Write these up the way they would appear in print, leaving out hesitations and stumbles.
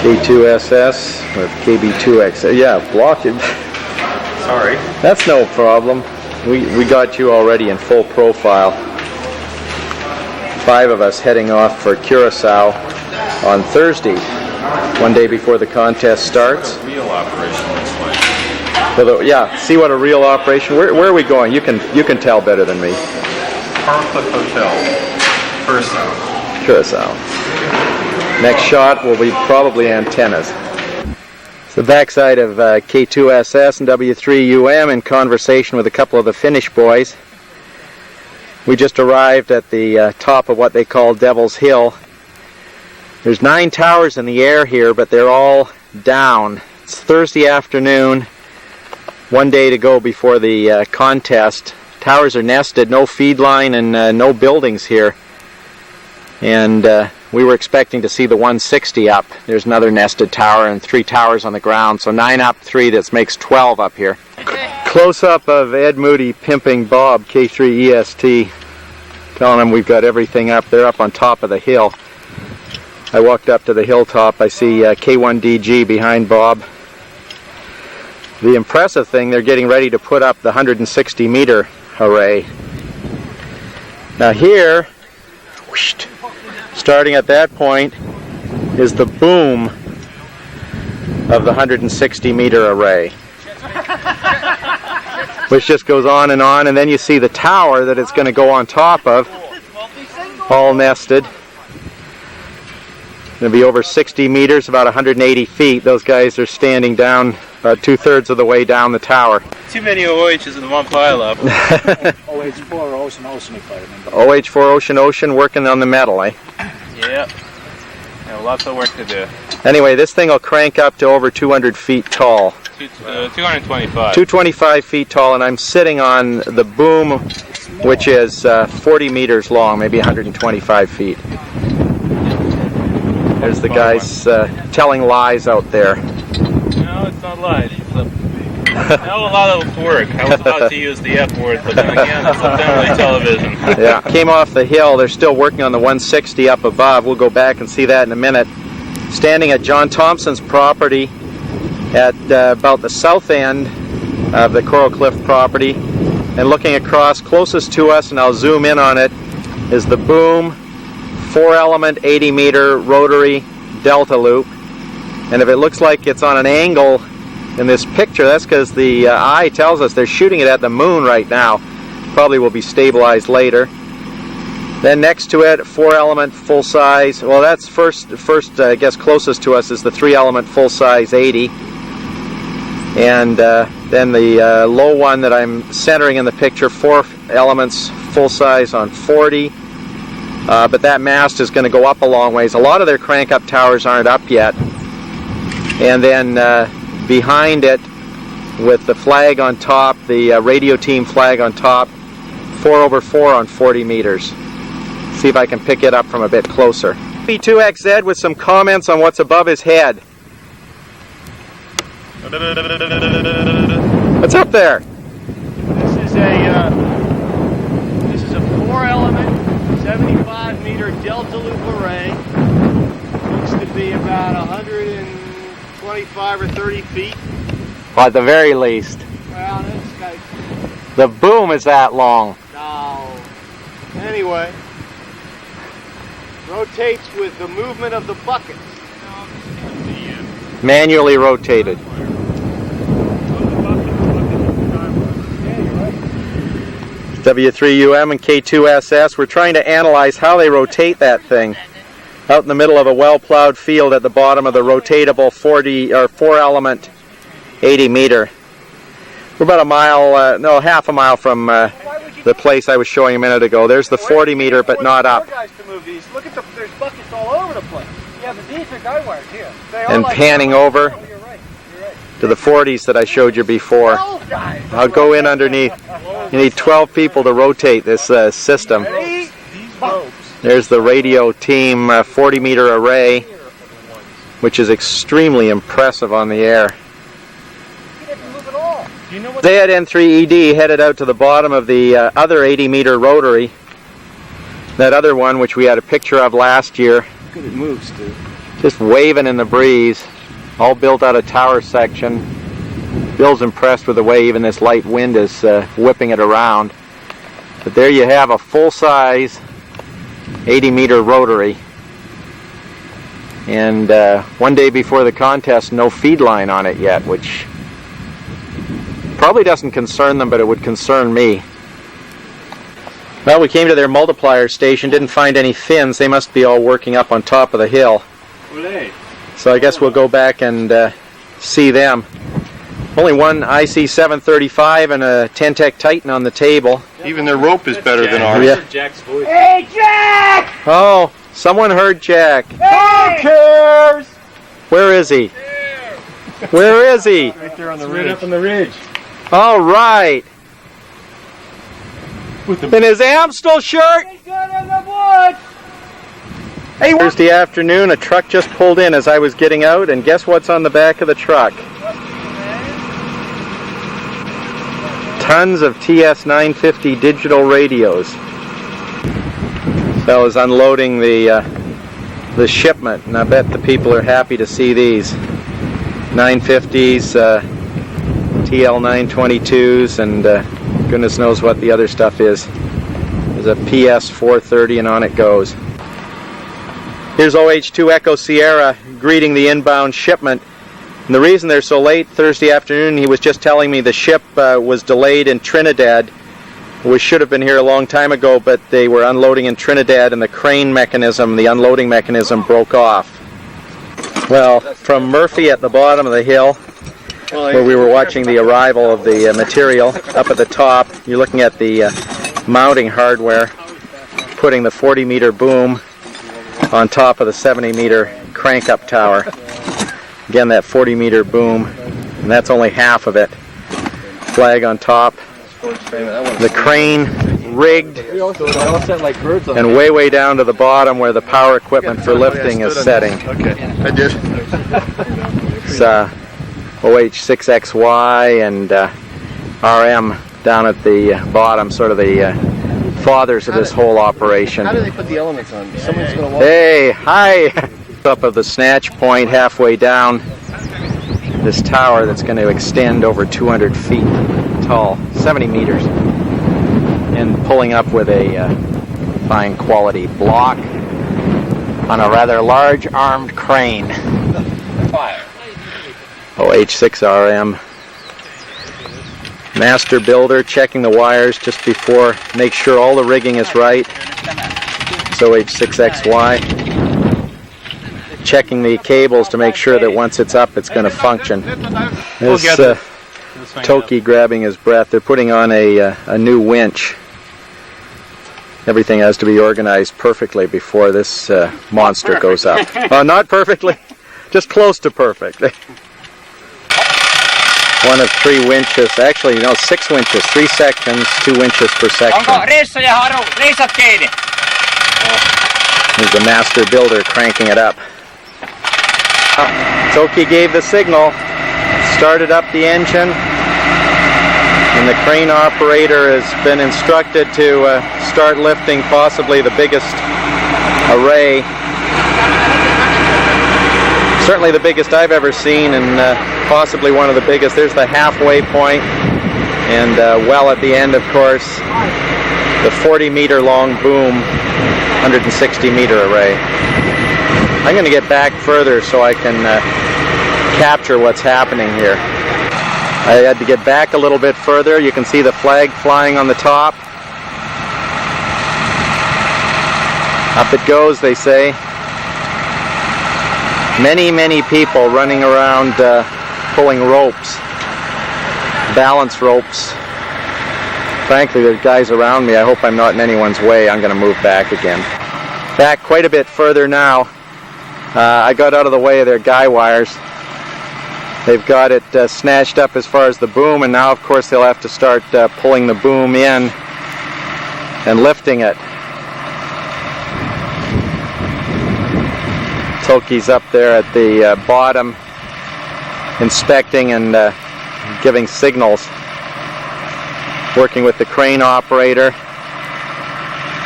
K2SS with KB2X. Yeah, blocking. Sorry. That's no problem. We got you already in full profile. 5 of us heading off for Curacao on Thursday, one day before the contest starts. What a real operation looks like. Yeah, see what a real operation. Where are we going? You can tell better than me. Parkcliff Hotel, Curacao. Next shot will be probably antennas. It's the backside of K2SS and W3UM in conversation with a couple of the Finnish boys. We just arrived at the top of what they call Devil's Hill. There's 9 towers in the air here, but they're all down. It's Thursday afternoon, one day to go before the contest. Towers are nested, no feed line and no buildings here. And we were expecting to see the 160 up. There's another nested tower and 3 towers on the ground, so 9 up, 3, that makes 12 up here. Close-up of Ed Moody pimping Bob, K3EST, telling him we've got everything up. They're up on top of the hill. I walked up to the hilltop. I see K1DG behind Bob. The impressive thing, they're getting ready to put up the 160-meter array. Now here, starting at that point, is the boom of the 160-meter array, which just goes on, and then you see the tower that it's going to go on top of, all nested. It's going to be over 60 meters, about 180 feet. Those guys are standing down about 2/3 of the way down the tower. Too many OHs in one pile up. OH4 Ocean, if I remember. OH4 Ocean working on the metal, eh? Yep. Yeah, lots of work to do. Anyway, this thing will crank up to over 200 feet tall. 225. 225 feet tall, and I'm sitting on the boom, which is 40 meters long, maybe 125 feet. There's the guys telling lies out there. No, it's not lies. That was a lot of work. I was about to use the F word, but then again, it's definitely television. Yeah, came off the hill. They're still working on the 160 up above. We'll go back and see that in a minute. Standing at John Thompson's property at about the south end of the Coral Cliff property, and looking across closest to us, and I'll zoom in on it, is the boom 4-element 80-meter rotary delta loop. And if it looks like it's on an angle in this picture, that's because the eye tells us they're shooting it at the moon right now. Probably will be stabilized later. Then next to it, 4-element full size. Well, that's first I guess closest to us is the 3-element full size 80. And then the low one that I'm centering in the picture, 4 elements full size on 40. But that mast is going to go up a long ways. A lot of their crank-up towers aren't up yet. And then behind it, with the flag on top, the radio team flag on top, 4/4 on 40 meters. See if I can pick it up from a bit closer. P2XZ with some comments on what's above his head. What's up there? This is a 4-element 75-meter delta loop array. Looks to be about 125 or 30 feet. Well, at the very least. Well, this guy. The boom is that long. No. Anyway, rotates with the movement of the buckets. Manually rotated. W3UM and K2SS, we're trying to analyze how they rotate that thing out in the middle of a well-plowed field at the bottom of the rotatable 4-element 80-meter. We're about a mile, no, half a mile from the place I was showing a minute ago. There's the 40-meter, but not up. Look at there's buckets all over the place. Yeah, but these are guy wires here. And panning over to the 40s that I showed you before. I'll go in underneath. You need 12 people to rotate this system. There's the radio team 40-meter array, which is extremely impressive on the air. They had N3ED headed out to the bottom of the other 80-meter rotary. That other one, which we had a picture of last year, Good, it moves, dude. just waving in the breeze, all built out of tower section. Bill's impressed with the way even this light wind is whipping it around. But there you have a full-size 80-meter rotary. And one day before the contest, no feed line on it yet, which probably doesn't concern them, but it would concern me. Well, we came to their multiplier station, didn't find any fins. They must be all working up on top of the hill. So I guess we'll go back and see them. Only one IC 735 and a Ten-Tech Titan on the table. Even their rope is better than ours. Yeah. Jack's voice. Hey, Jack! Oh, someone heard Jack. Who cares? Where is he? Where is he? Right there on the Right ridge. up on the ridge. All right. In his Amstel shirt. He's good in the woods! Hey, Thursday afternoon, a truck just pulled in as I was getting out, and guess what's on the back of the truck? Tons of TS950 digital radios. So I was unloading the shipment, and I bet the people are happy to see these 950s, TL922s, and goodness knows what the other stuff is. There's a PS430, and on it goes. Here's OH2 Echo Sierra greeting the inbound shipment. And the reason they're so late Thursday afternoon, he was just telling me the ship was delayed in Trinidad. We should have been here a long time ago, but they were unloading in Trinidad and the crane mechanism, the unloading mechanism, broke off. Well, from Murphy at the bottom of the hill, where we were watching the arrival of the material, up at the top, you're looking at the mounting hardware, putting the 40-meter boom on top of the 70-meter crank-up tower. Again, that 40-meter boom, and that's only half of it. Flag on top. The crane rigged, and way down to the bottom where the power equipment for lifting is setting. Okay, I did. It's OH6XY and RM down at the bottom, sort of the fathers of this whole operation. How do they put the elements on? Someone's going to walk. Hey, hi! Up of the snatch point halfway down this tower that's going to extend over 200 feet tall, 70 meters, and pulling up with a fine quality block on a rather large armed crane. OH6RM. Master builder checking the wires just before, make sure all the rigging is right. It's OH6XY. Checking the cables to make sure that once it's up, it's going to function. This Toki grabbing his breath. They're putting on a new winch. Everything has to be organized perfectly before this monster goes up. Not perfectly, just close to perfect. One of 3 winches, actually, 6 winches, 3 sections, 2 winches per section. There's the master builder cranking it up. Toki gave the signal, started up the engine, and the crane operator has been instructed to start lifting possibly the biggest array, certainly the biggest I've ever seen, and possibly one of the biggest. There's the halfway point, and well at the end, of course, the 40-meter long boom, 160-meter array. I'm going to get back further so I can capture what's happening here. I had to get back a little bit further. You can see the flag flying on the top. Up it goes, they say. Many people running around pulling ropes, balance ropes. Frankly, there's guys around me. I hope I'm not in anyone's way. I'm going to move back again. Back quite a bit further now. I got out of the way of their guy wires. They've got it snatched up as far as the boom, and now of course they'll have to start pulling the boom in and lifting it. Toki's up there at the bottom inspecting and giving signals, working with the crane operator.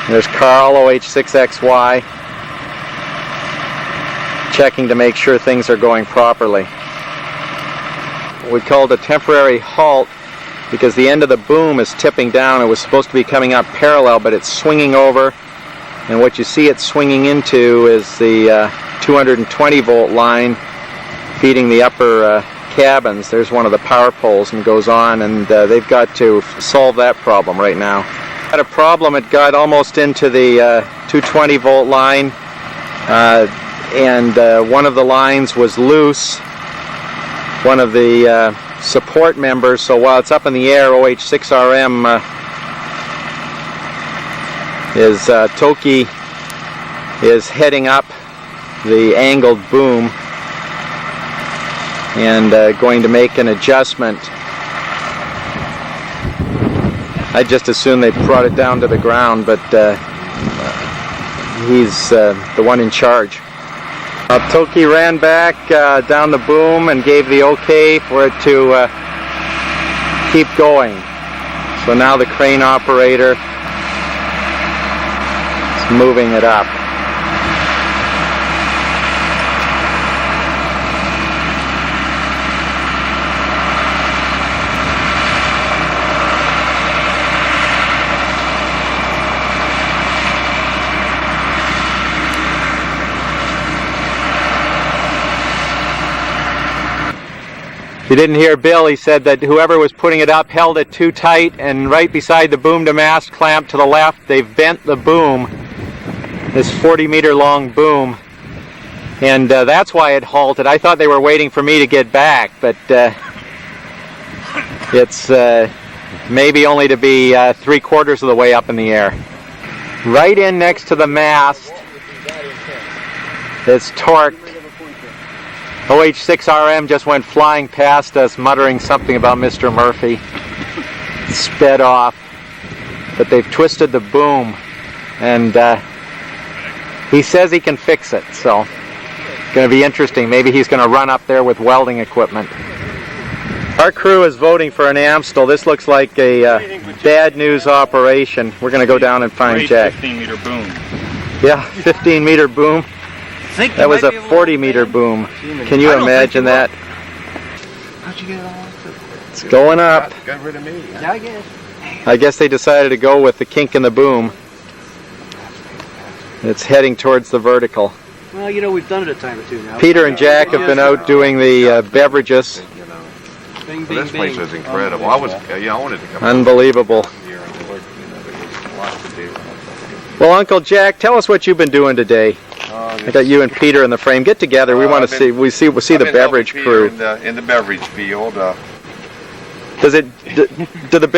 There's Carl, OH6XY, checking to make sure things are going properly. We called a temporary halt because the end of the boom is tipping down. It was supposed to be coming up parallel, but it's swinging over, and what you see it swinging into is the 220 volt line feeding the upper cabins. There's one of the power poles and goes on, and they've got to solve that problem right now. Had a problem. It got almost into the 220 volt line, and one of the lines was loose, one of the support members, so while it's up in the air, OH6RM Toki is heading up the angled boom and going to make an adjustment. I just assumed they brought it down to the ground, but he's the one in charge. Toki ran back down the boom and gave the okay for it to keep going. So now the crane operator is moving it up. If you didn't hear Bill, he said that whoever was putting it up held it too tight, and right beside the boom to mast clamp to the left, they've bent the boom, this 40-meter long boom, and that's why it halted. I thought they were waiting for me to get back, but it's maybe only to be 3/4 of the way up in the air. Right in next to the mast, it's torqued. OH6RM just went flying past us, muttering something about Mr. Murphy. Sped off, but they've twisted the boom, and he says he can fix it, so it's going to be interesting. Maybe he's going to run up there with welding equipment. Our crew is voting for an Amstel. This looks like a bad news operation. We're going to go down and find Jack. 15-meter boom. Yeah, 15-meter boom. That was a 40-meter boom. Can you imagine that? How'd you get it all off? It's going up. Got rid of me. Yeah, I guess. I guess they decided to go with the kink in the boom. It's heading towards the vertical. Well, you know, we've done it a time or two now. Peter and Jack have been out doing the beverages. Bing, Well, this bing, place bing. is incredible. I wanted to come Unbelievable. out here and look. There's a lot to do. Well, Uncle Jack, tell us what you've been doing today. I got you and Peter in the frame. Get together. We want to see. We'll see the beverage crew. In the beverage field. Does it? Do the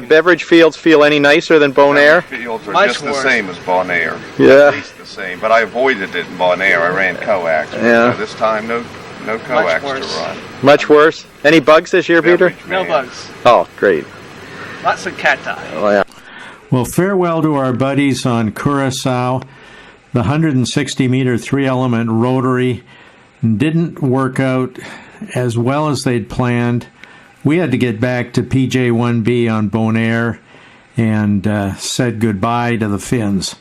beverage fields feel any nicer than Bonaire? Fields are Much just worse. the same as Bonaire. Yeah. At least the same. But I avoided it in Bonaire. I ran coax. Yeah. So this time, no coax to worse. run. Much worse. Any bugs this year, Peter? Beverage No man. bugs. Oh, great. Lots of cacti. Oh, yeah. Well, farewell to our buddies on Curacao. The 160-meter 3-element rotary didn't work out as well as they'd planned. We had to get back to PJ1B on Bonaire and said goodbye to the Finns.